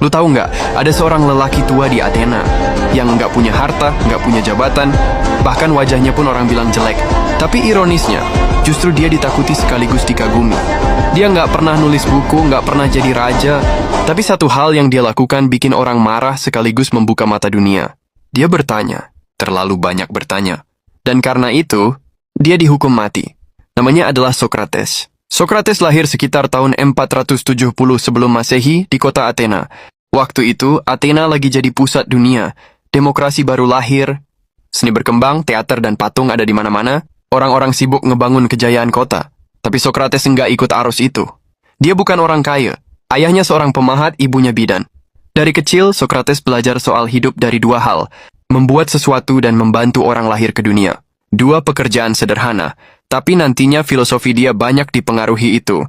Lu tahu nggak, ada seorang lelaki tua di Athena yang nggak punya harta, nggak punya jabatan, bahkan wajahnya pun orang bilang jelek. Tapi ironisnya, justru dia ditakuti sekaligus dikagumi. Dia nggak pernah nulis buku, nggak pernah jadi raja, tapi satu hal yang dia lakukan bikin orang marah sekaligus membuka mata dunia. Dia bertanya, terlalu banyak bertanya. Dan karena itu, dia dihukum mati. Namanya adalah Socrates. Socrates lahir sekitar tahun 470 sebelum Masehi di kota Athena. Waktu itu, Athena lagi jadi pusat dunia. Demokrasi baru lahir, seni berkembang, teater dan patung ada di mana-mana. Orang-orang sibuk ngebangun kejayaan kota. Tapi Socrates nggak ikut arus itu. Dia bukan orang kaya. Ayahnya seorang pemahat, ibunya bidan. Dari kecil, Socrates belajar soal hidup dari dua hal. Membuat sesuatu dan membantu orang lahir ke dunia. Dua pekerjaan sederhana, tapi nantinya filosofi dia banyak dipengaruhi itu.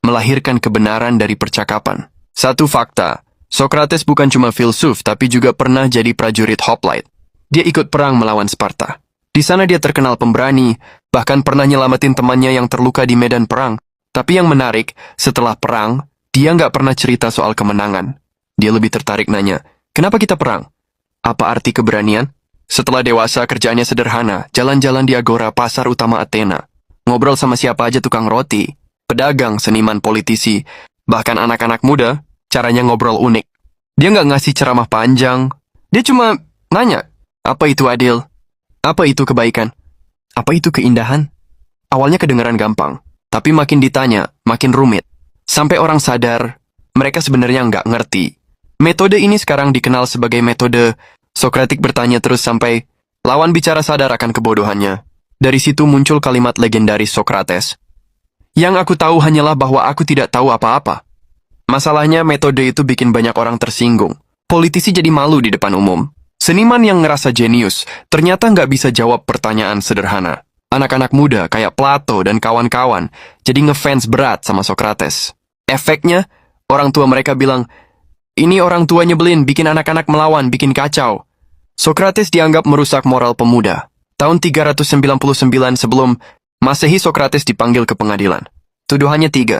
Melahirkan kebenaran dari percakapan. Satu fakta, Socrates bukan cuma filsuf, tapi juga pernah jadi prajurit hoplite. Dia ikut perang melawan Sparta. Di sana dia terkenal pemberani, bahkan pernah nyelamatin temannya yang terluka di medan perang. Tapi yang menarik, setelah perang, dia nggak pernah cerita soal kemenangan. Dia lebih tertarik nanya, kenapa kita perang? Apa arti keberanian? Setelah dewasa, kerjaannya sederhana, jalan-jalan di agora pasar utama Athena. Ngobrol sama siapa aja tukang roti, pedagang, seniman, politisi, bahkan anak-anak muda, caranya ngobrol unik. Dia nggak ngasih ceramah panjang, dia cuma nanya, apa itu adil? Apa itu kebaikan? Apa itu keindahan? Awalnya kedengaran gampang, tapi makin ditanya, makin rumit. Sampai orang sadar, mereka sebenarnya nggak ngerti. Metode ini sekarang dikenal sebagai metode Sokratik bertanya terus sampai lawan bicara sadar akan kebodohannya. Dari situ muncul kalimat legendaris Socrates. Yang aku tahu hanyalah bahwa aku tidak tahu apa-apa. Masalahnya metode itu bikin banyak orang tersinggung. Politisi jadi malu di depan umum. Seniman yang ngerasa jenius ternyata nggak bisa jawab pertanyaan sederhana. Anak-anak muda kayak Plato dan kawan-kawan jadi ngefans berat sama Socrates. Efeknya, orang tua mereka bilang, ini orang tua nyebelin, bikin anak-anak melawan, bikin kacau. Socrates dianggap merusak moral pemuda. Tahun 399 sebelum Masehi, Socrates dipanggil ke pengadilan. Tuduhannya 3.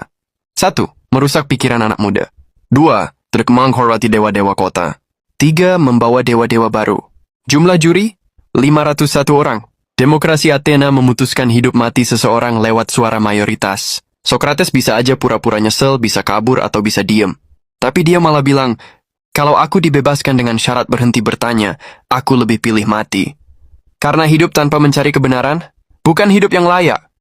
1. Merusak pikiran anak muda. 2. Tidak menghormati dewa-dewa kota. 3. Membawa dewa-dewa baru. Jumlah juri? 501 orang. Demokrasi Athena memutuskan hidup mati seseorang lewat suara mayoritas. Socrates bisa aja pura-pura nyesel, bisa kabur, atau bisa diem. Tapi dia malah bilang, kalau aku dibebaskan dengan syarat berhenti bertanya, aku lebih pilih mati. Karena hidup tanpa mencari kebenaran, bukan hidup yang layak.